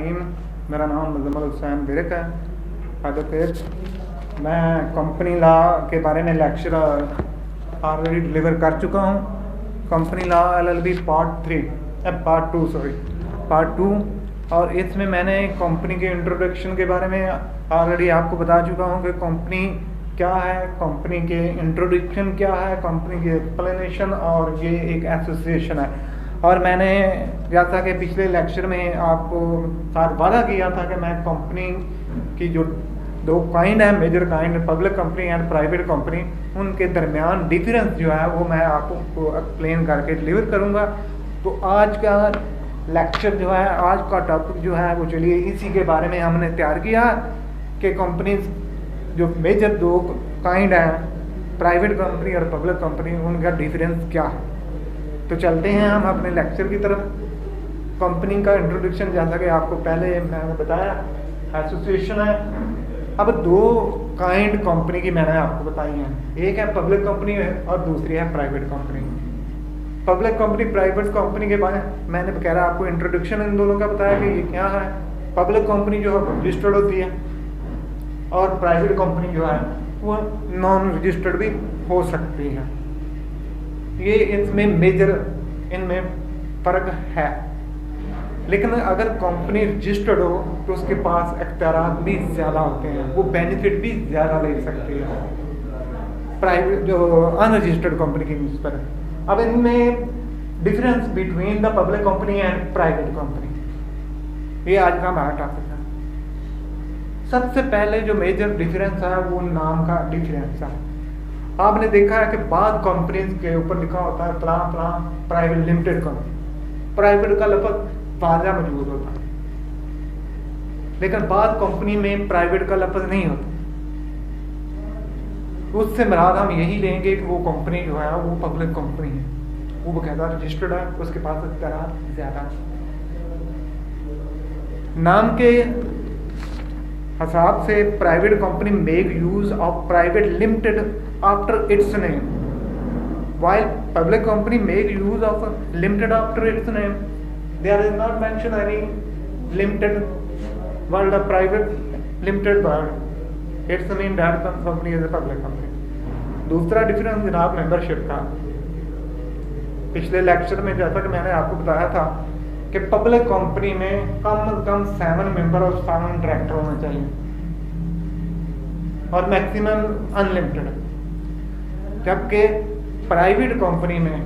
रहीम। मेरा नाम मुज़म्मिल हुसैन बिरक है, एडवोकेट। मैं कंपनी लॉ के बारे में लेक्चर ऑलरेडी डिलीवर कर चुका हूँ। Company law LLB part two. और इसमें मैंने कंपनी के इंट्रोडक्शन के बारे में ऑलरेडी आपको बता चुका हूँ कि कंपनी क्या है, कंपनी के इंट्रोडक्शन क्या है, कंपनी की एक्सप्लेनेशन, और ये एक एसोसिएशन है। और मैंने जैसा कि पिछले लेक्चर में आपको साथ वादा किया था कि मैं कंपनी की जो दो काइंड है, major kind, public company and private company, उनके दरमियान डिफरेंस जो है वो मैं आपको एक्सप्लेन करके डिलीवर करूँगा। तो आज का लेक्चर जो है, आज का टॉपिक जो है वो चलिए इसी के बारे में हमने तैयार किया कि कंपनी जो मेजर दो काइंड हैं, प्राइवेट कंपनी और पब्लिक कंपनी, उनका डिफरेंस क्या है। तो चलते हैं हम अपने लेक्चर की तरफ। कंपनी का इंट्रोडक्शन जैसा कि आपको पहले मैंने बताया, एसोसिएशन है। अब दो काइंड कंपनी की मैंने आपको बताई हैं, एक है पब्लिक कंपनी और दूसरी है private company. Public company, private company के बारे में मैंने बकायदा आपको इंट्रोडक्शन इन दोनों का बताया कि ये क्या है। पब्लिक कंपनी जो है रजिस्टर्ड होती है और प्राइवेट कंपनी जो है वो नॉन रजिस्टर्ड भी हो सकती है। ये इसमें मेजर इनमें फ़र्क है। लेकिन अगर कंपनी रजिस्टर्ड हो तो उसके पास इख्तियारात भी ज़्यादा होते हैं, वो बेनिफिट भी ज़्यादा ले सकती है प्राइवेट जो अनरजिस्टर्ड कंपनी की निस्बत। अब इनमें difference between the public company and private company, ये आज का हमारा टॉपिक है। सबसे पहले जो मेजर डिफरेंस है वो नाम का डिफरेंस है। आपने देखा है कि बाद कंपनीज के ऊपर लिखा होता है फलां प्राइवेट लिमिटेड कंपनी, प्राइवेट का लफ्ज़ वाज़ा मौजूद होता है, लेकिन बाद कंपनी में प्राइवेट का लफ्ज़ नहीं होता। उससे मुराद हम यही लेंगे कि वो कंपनी जो है वो पब्लिक कंपनी है, वो बाकायदा रजिस्टर्ड है, उसके पास इख्तियार ज़्यादा है। नाम के हिसाब से private company make use of private limited after it's name, while public company make use of limited after its name. There is not mention any limited, while the private limited word it's mean that the company is a public company. दूसरा difference जनाब membership का। पिछले lecture में जैसा कि मैंने आपको बताया था कि पब्लिक कंपनी में कम से कम 7 मेंबर और 7 डायरेक्टर होने चाहिए और मैक्सिमम अनलिमिटेड, जबकि प्राइवेट कंपनी में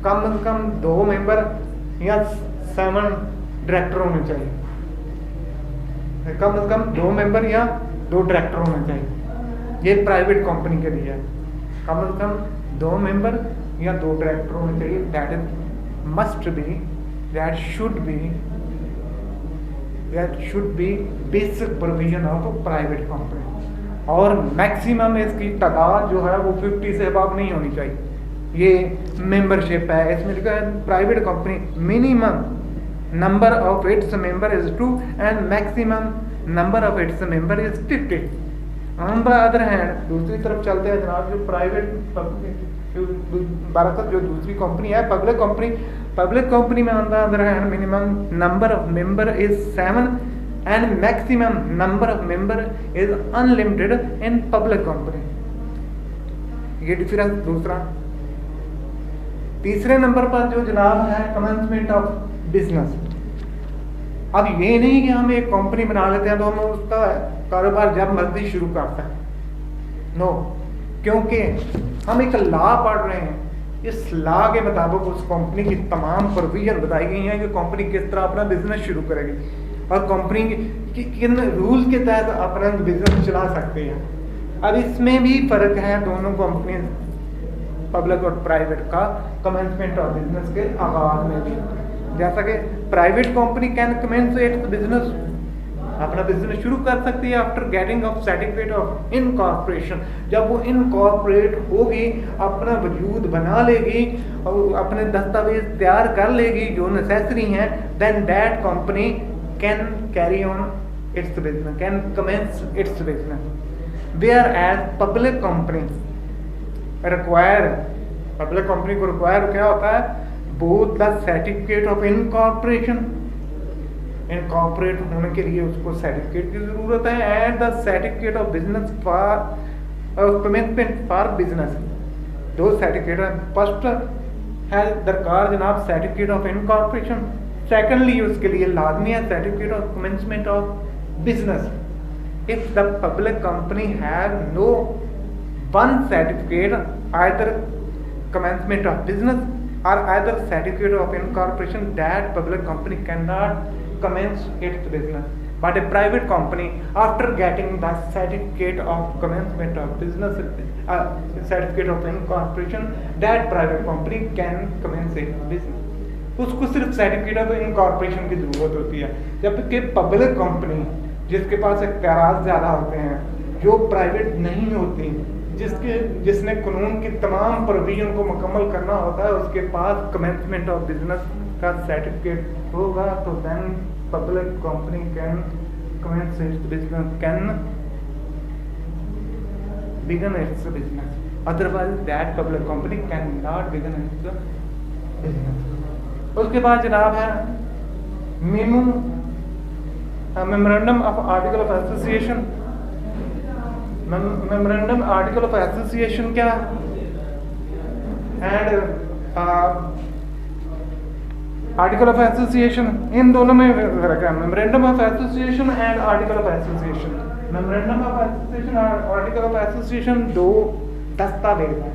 कम से कम 2 मेंबर या 7 डायरेक्टर होने चाहिए, कम से कम 2 मेंबर या 2 डायरेक्टर होने चाहिए। ये प्राइवेट कंपनी के लिए है, कम से कम 2 मेंबर या 2 डायरेक्टर होने चाहिए। That is must be, that should be basic provision of private company. और मैक्सिमम इसकी तादाद जो है वो 50 से अबव नहीं होनी चाहिए। ये मेंबरशिप है, इसमें लिखा है private company minimum number of its member is 2 and maximum number of its member is 50। On the other hand दूसरी तरफ चलते हैं जनाब, जो प्राइवेट बरकत जो दूसरी कंपनी है पब्लिक कंपनी में on the other hand minimum number of member is 7 and maximum number of member is unlimited in public company। ये डिफरेंस दूसरा। तीसरे नंबर पर जो जनाब है कमेंसमेंट ऑफ बिजनेस। अब ये नहीं कि हम एक कंपनी बना लेते हैं तो हम उसका कारोबार जब मर्जी शुरू कर सकते हैं, नो, क्योंकि हम एक लॉ पढ़ रहे हैं। इस लॉ के मुताबिक उस कंपनी की तमाम प्रोविजन बताई गई हैं कि कंपनी किस तरह अपना बिजनेस शुरू करेगी और कंपनी की किन रूल के तहत अपना बिजनेस चला सकते हैं। अब इसमें भी फर्क है दोनों कंपनी पब्लिक और प्राइवेट का कमेंसमेंट ऑफ बिजनेस के आगाज में भी। जैसा कि private company can commence its business, अपना बिजनेस शुरू कर सकती है after getting of certificate of incorporation. जब वो इनकॉर्पोरेट होगी, अपना वजूद बना लेगी और अपने दस्तावेज तैयार कर लेगी जो नेसेसरी हैं, then that company can carry on its business, can commence its business, whereas public company को require क्या होता है, both the certificate of incorporation incorporate होने के लिए उसको सर्टिफिकेट की ज़रूरत है, and the certificate of business for commencement for business. दो सर्टिफिकेट है, फर्स्ट है दरकार जनाब सर्टिफिकेट ऑफ इनकॉर्पोरेशन, सेकेंडली उसके लिए लाजमी है certificate of commencement of business. If the public company have no one certificate either commencement of business or either certificate of incorporation, that public company cannot commence its business. But a private company, after getting the certificate of commencement of business, certificate of incorporation, that private company can commence its business। उसको सिर्फ certificate of incorporation की जरूरत होती है, जबकि public company जिसके पास इख्तियारात ज़्यादा होते हैं, जो प्राइवेट नहीं होती, जिसने कानून की तमाम प्रोविजन को मुकम्मल करना होता है, उसके पास कमेंसमेंट ऑफ बिजनेस का सर्टिफिकेट होगा, तो then public company can commence its business, can begin its business, otherwise that public company can not begin its business. उसके बाद जनाब है memo memorandum of article of association. Memorandum article of association क्या and article of association, इन दोनों में फर्क है। Memorandum of association and article of association. Memorandum of association और आर्टिकल ऑफ एसोसिएशन दो दस्तावेज हैं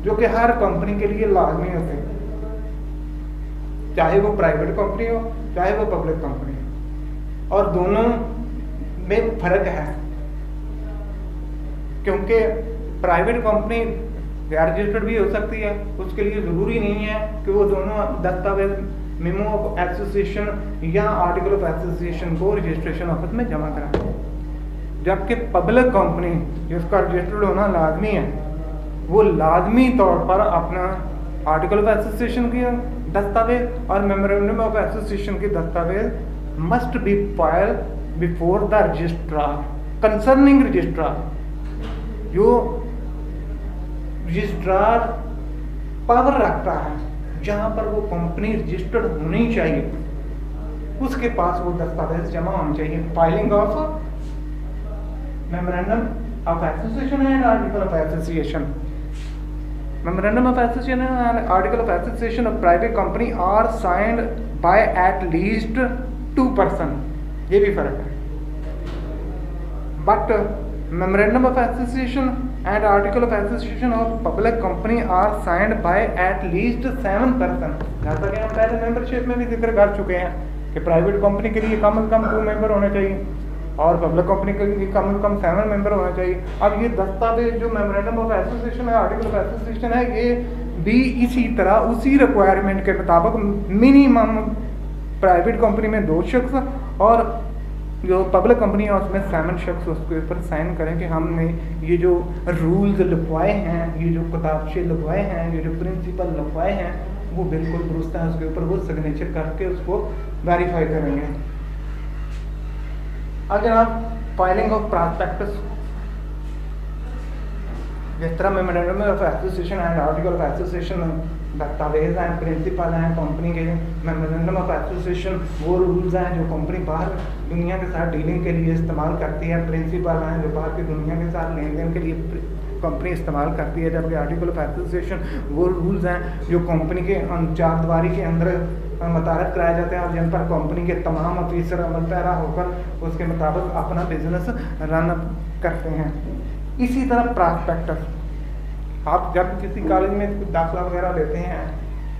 जो कि हर कंपनी के लिए लाजमी होते हैं, चाहे वो प्राइवेट कंपनी हो चाहे वो पब्लिक कंपनी हो, और दोनों में फर्क है, क्योंकि प्राइवेट कंपनी रजिस्टर्ड भी हो सकती है, उसके लिए ज़रूरी नहीं है कि वो दोनों दस्तावेज मेमो ऑफ एसोसिएशन या आर्टिकल ऑफ एसोसिएशन को रजिस्ट्रेशन ऑफिस में जमा कराएं। जबकि पब्लिक कंपनी जिसका रजिस्टर्ड होना लाजमी है, वो लाजमी तौर पर अपना आर्टिकल ऑफ एसोसिएशन की दस्तावेज और मेमोरेंडम ऑफ एसोसिएशन की दस्तावेज must be file before the registrar concerning registrar. जो रजिस्ट्रार पावर रखता है जहां पर वो कंपनी रजिस्टर्ड होनी चाहिए, उसके पास वो दस्तावेज जमा होने चाहिए। Filing of memorandum of association and article of association. Memorandum of association and article of association of private company are signed by at least 2 person, ये भी फर्क है। But memorandum of association and article of association of public company are signed by at least 7 person. जैसा कि हम पहले membership में भी जिक्र कर चुके हैं कि प्राइवेट कंपनी के लिए कम से कम 2 मेंबर होने चाहिए और पब्लिक कंपनी के लिए कम से कम 7 मेंबर होना चाहिए। अब ये दस्तावेज जो मेमोरेंडम ऑफ एसोसिएशन है, आर्टिकल ऑफ एसोसिएशन है, ये भी इसी तरह उसी रिक्वायरमेंट के मुताबिक मिनिमम प्राइवेट कंपनी में 2 शख्स और जो पब्लिक कंपनी है उसमें 7 शख्स उसके ऊपर साइन करें कि हमने ये जो रूल्स लिखवाए हैं, ये जो किताबचे लिखवाए हैं, ये जो प्रिंसिपल लिखवाए हैं, वो बिल्कुल दुरुस्त है। उसके ऊपर वो सिग्नेचर करके उसको वेरीफाई करेंगे। अगर आप फाइलिंग ऑफ प्रॉस्पेक्टस, जिस तरह memorandum of association and article of association दस्तावेज हैं, प्रिंसिपल हैं कंपनी के, मेमोरेंडम ऑफ एसोसिएशन वो रूल्स हैं जो कंपनी बाहर दुनिया के साथ डीलिंग के लिए इस्तेमाल करती है, प्रिंसिपल हैं जो बाहर की दुनिया के साथ लेन देन के लिए कंपनी इस्तेमाल करती है। जबकि आर्टिकल ऑफ एसोसिएशन वो रूल्स हैं जो कंपनी के चारदीवारी के अंदर मुतारफ़ कराए जाते हैं और जिन पर कंपनी के तमाम ऑफिसर अमल पैरा होकर उसके मुताबिक अपना बिजनेस रन करते हैं। इसी तरह प्रॉस्पेक्टस, आप जब किसी कॉलेज में दाखिला वगैरह लेते हैं,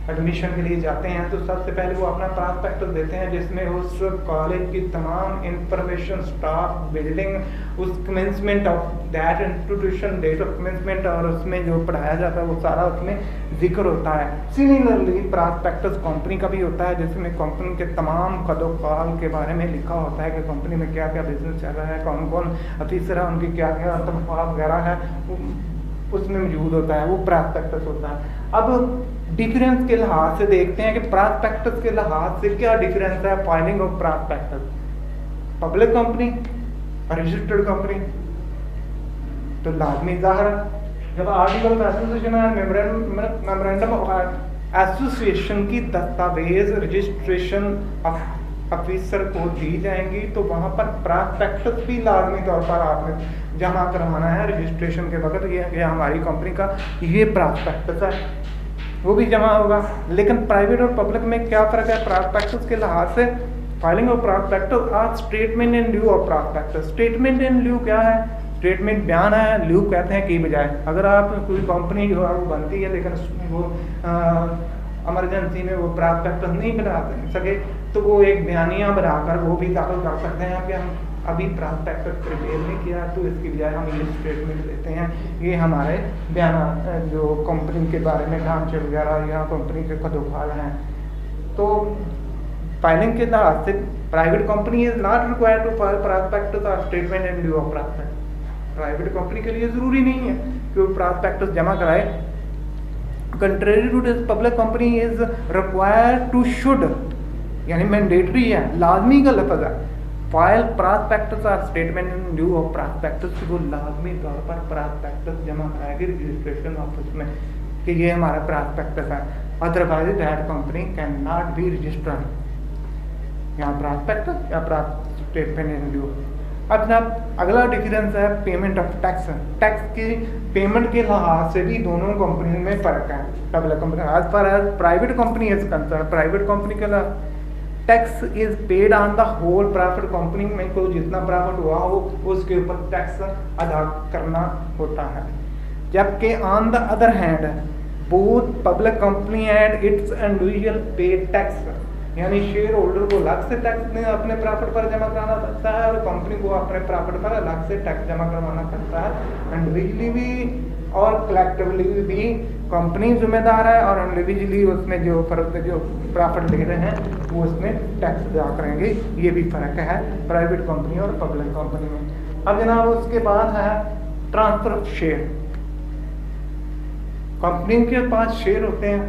एडमिशन के लिए जाते हैं, तो सबसे पहले वो अपना प्रॉस्पेक्टस देते हैं जिसमें उस कॉलेज की तमाम इंफॉर्मेशन, स्टाफ, बिल्डिंग, उस commencement of that institution, date of commencement और उसमें जो पढ़ाया जाता है वो सारा उसमें जिक्र होता है। सिमिलरली प्रॉस्पेक्टस कंपनी का भी होता है जिसमें कंपनी के तमाम कदोकाल के बारे में लिखा होता है कि कंपनी में क्या क्या बिजनेस चल रहा है, कौन कौन ऑफिसर है, उनकी क्या क्या तनख्वाह वगैरह है, उसमें मौजूद होता है, वो प्रॉस्पेक्टस होता है। अब डिफरेंस के लिहाज से देखते हैं कि प्रॉस्पेक्टस के लिहाज से क्या डिफरेंस है filing of prospectus public company और रजिस्टर्ड कंपनी। तो लाजमी ज़ाहिर जब आर्टिकल ऑफ एसोसिएशन और मेमोरेंडम ऑफ एसोसिएशन की दस्तावेज रजिस्ट्रेशन ऑफ ऑफिसर को दी जाएंगी, तो वहाँ पर प्रॉस्पेक्टस भी लाजमी तौर पर आपने जमा करवाना है रजिस्ट्रेशन के वक्त। ये हमारी कंपनी का ये प्रॉस्पेक्टस है, वो भी जमा होगा। लेकिन प्राइवेट और पब्लिक में क्या फ़र्क है? प्रॉस्पेक्टस के लिहाज से फाइलिंग ऑफ प्रॉस्पेक्टस और statement in lieu of prospectus. Statement in lieu क्या है? स्टेटमेंट बयान है, ल्यू कहते हैं की बजाय। अगर आप कोई कंपनी जो है वो बनती है लेकिन उसमें वो इमरजेंसी में वो प्रॉस्पेक्टस नहीं बना सके, तो वो एक बयानिया बनाकर वो भी दाखिल कर सकते हैं कि हम अभी प्रॉस्पेक्टस प्रिपेयर नहीं किया, तो इसकी बजाय हम ये स्टेटमेंट देते हैं। ये हमारे बयान जो कंपनी के बारे में ढांचे वगैरह या कंपनी के कदोखाल हैं। तो फाइलिंग के लिहाज से private company is not required to file prospectus और statement in lieu of prospectus. Private company के लिए ज़रूरी नहीं है कि वो प्रॉस्पेक्टस जमा कराए। Contrary to this public company is required to should, यानी मैंडेटरी है, लाजमी का लफ्ज़ है, फाइल प्रॉस्पेक्टस और statement in lieu of prospectus. वो लाजमी तौर पर प्रॉस्पेक्टस जमा कराएगी रजिस्ट्रेशन ऑफिस में कि ये हमारा प्रॉस्पेक्टस है। Otherwise that company can not be registered. यहाँ प्रॉस्पेक्टस या स्टेटमेंट इन ल्यू। अब जनाब अगला डिफरेंस है पेमेंट ऑफ टैक्स। टैक्स की पेमेंट के लिहाज से भी दोनों कंपनियों में फ़र्क है। Public company as far as private company is concern, private company के tax is paid on the whole profit. Company में को जितना प्रॉफिट हुआ हो उसके ऊपर टैक्स अदा करना होता है। जबकि on the other hand both public company and it's individual पे टैक्स, यानी शेयर होल्डर को अलग से टैक्स अपने प्रॉफिट पर जमा कराना पड़ता है और कंपनी को अपने प्रॉफिट पर अलग से टैक्स जमा करवाना पड़ता है। इंडिविजुअली भी और कलेक्टिवली भी कंपनी जिम्मेदार है और इंडिविजुअली उसमें जो प्रॉफिट ले रहे हैं वो उसमें टैक्स अदा करेंगे। ये भी फ़र्क है प्राइवेट कंपनी और पब्लिक कंपनी में। अब जनाब उसके बाद है ट्रांसफर ऑफ शेयर। कंपनी के पास शेयर होते हैं,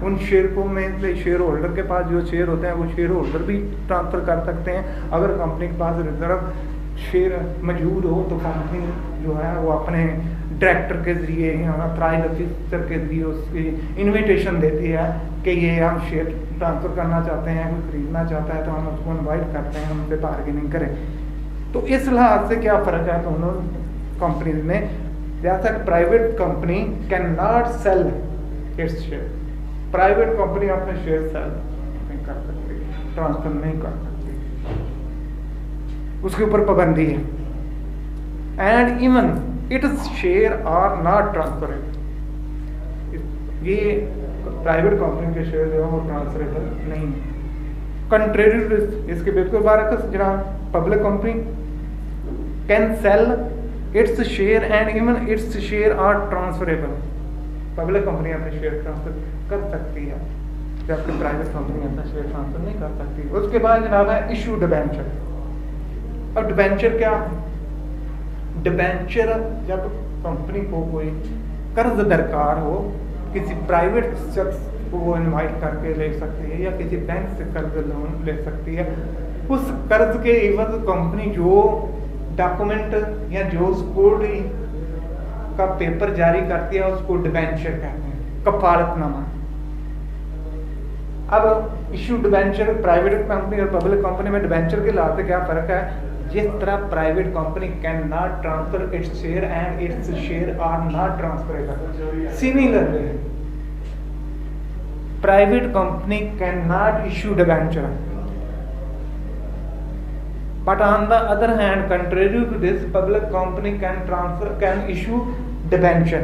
उन शेयर को में से शेयर होल्डर के पास जो शेयर होते हैं वो शेयर होल्डर भी ट्रांसफ़र कर सकते हैं। अगर कंपनी के पास रिजर्व शेयर मौजूद हो तो कंपनी जो है वो अपने डायरेक्टर के ज़रिए या ऑथराइज्ड ऑफिसर के ज़रिए उसकी इन्विटेशन देती है कि ये हम शेयर ट्रांसफ़र करना चाहते हैं, कोई खरीदना चाहता है तो हम उसको इन्वाइट करते हैं, हमसे बार्गेनिंग करें। तो इस लिहाज से क्या फ़र्क है दोनों कंपनीज में? जैसा कि private company can not sell its share, private company अपने शेयर सेल नहीं कर सकती, ट्रांसफर नहीं कर सकती, उसके ऊपर पाबंदी है। And even its share are not transferable. ये प्राइवेट कंपनी के शेयर जो है वो ट्रांसफरेबल नहीं है। कंट्रेरी इसके बिल्कुल बारकस जनाब public company can sell its share and even its share are transferable. Public company अपने शेयर ट्रांसफर कर सकती है जबकि प्राइवेट कंपनी अपना शेयर ट्रांसफर नहीं कर सकती। उसके बाद जनाब है इशू डिबेंचर। अब डिबेंचर क्या है? डिबेंचर जब कंपनी को कोई कर्ज दरकार हो, किसी प्राइवेट शख्स को वो इन्वाइट करके ले सकती है या किसी बैंक से कर्ज लोन ले सकती है। उस कर्ज के एवज कंपनी जो डॉक्यूमेंट या जो सिक्योरिटी का पेपर जारी करती है उसको डिबेंचर कहते हैं, कफालतनामा। अब इशू डिबेंचर प्राइवेट कंपनी और पब्लिक कंपनी में डिबेंचर के लाते क्या फ़र्क है? जिस तरह private company can not transfer its share and its share are not transferable, similarly private company can not issue debenture, but on the other hand contrary to this public company can issue debenture।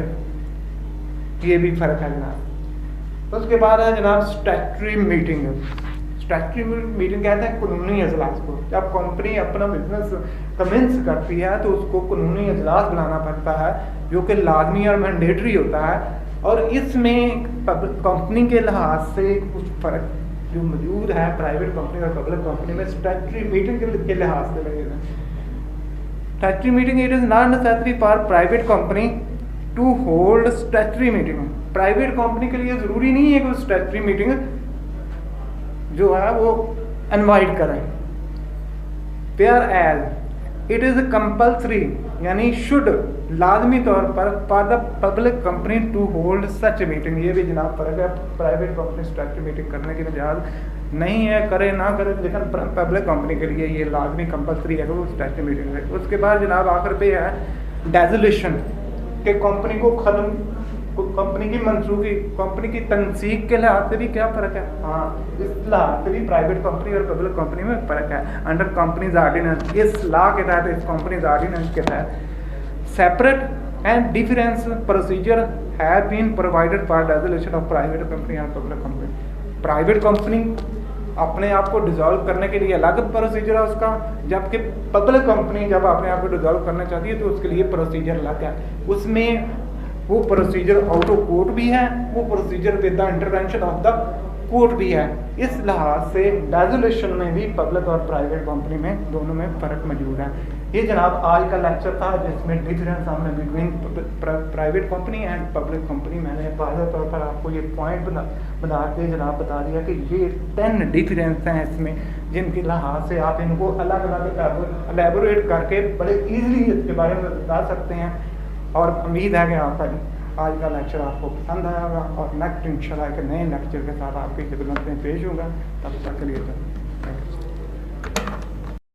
ये भी फर्क है जनाब। उसके बाद है जनाब statutory meeting. Statutory meeting कहते हैं कानूनी इजलास को। जब कंपनी अपना बिजनेस कमेंस करती है तो उसको कानूनी इजलास बुलाना पड़ता है जो कि लाजमी और मैंडेटरी होता है। और इसमें कंपनी के लिहाज से कुछ फ़र्क जो मौजूद है प्राइवेट कंपनी और पब्लिक कंपनी में स्टैट्यूटरी मीटिंग के लिहाज से मौजूद है। Statutory meeting it is not necessary for private company to hold statutory meeting. Private company के लिए ज़रूरी नहीं है कि वो स्टैट्यूटरी मीटिंग जो है वो इनवाइट करें। Where as it is compulsory, यानी शुड लाजमी तौर पर for the public company to hold such meeting. ये भी जनाब फर्क है, प्राइवेट कंपनी स्ट्रैटेजी मीटिंग करने की इजाज़त नहीं है, करे ना करे, लेकिन पब्लिक कंपनी के लिए ये लाजमी कंपलसरी है कि वो स्ट्रैटेजी मीटिंग है। उसके बाद जनाब आखिर पे है डेजोलेशन, कि कंपनी को ख़त्म, कंपनी की मंसूखी, कंपनी की तनसीक के लिहाज से भी क्या फ़र्क है। हाँ, इस लिहाज से भी प्राइवेट कंपनी और पब्लिक कंपनी में फ़र्क है। अंडर कंपनीज आर्डिनेंस, इस लॉ के तहत, इस कंपनीज आर्डिनेंस के तहत separate and difference procedure have been provided for dissolution of private company and public company. Private company अपने आप को डिजॉल्व करने के लिए अलग प्रोसीजर है उसका, जबकि पब्लिक कंपनी जब अपने आप को डिजॉल्व करना चाहती है तो उसके लिए प्रोसीजर अलग है। उसमें वो प्रोसीजर आउट ऑफ कोर्ट भी है, वो procedure with the intervention of the court भी है। इस लिहाज से डेजोलेशन में भी पब्लिक और प्राइवेट कंपनी में दोनों में फ़र्क मौजूद है। ये जनाब आज का लेक्चर था जिसमें डिफरेंस हमने between private company and public company, मैंने वाज़ेह तौर पर आपको ये पॉइंट बता के जनाब बता दिया कि ये 10 डिफरेंस हैं इसमें, जिनके लिहाज से आप इनको अलग अलग एलेबोरेट करके बड़े ईजिली इसके बारे में बता सकते हैं। और उम्मीद है कि आपका आज का लेक्चर आपको पसंद आएगा और नेक्स्ट इंशाल्लाह एक नए लेक्चर के साथ आपकी खिदमत में पेश होगा। तब तक के लिए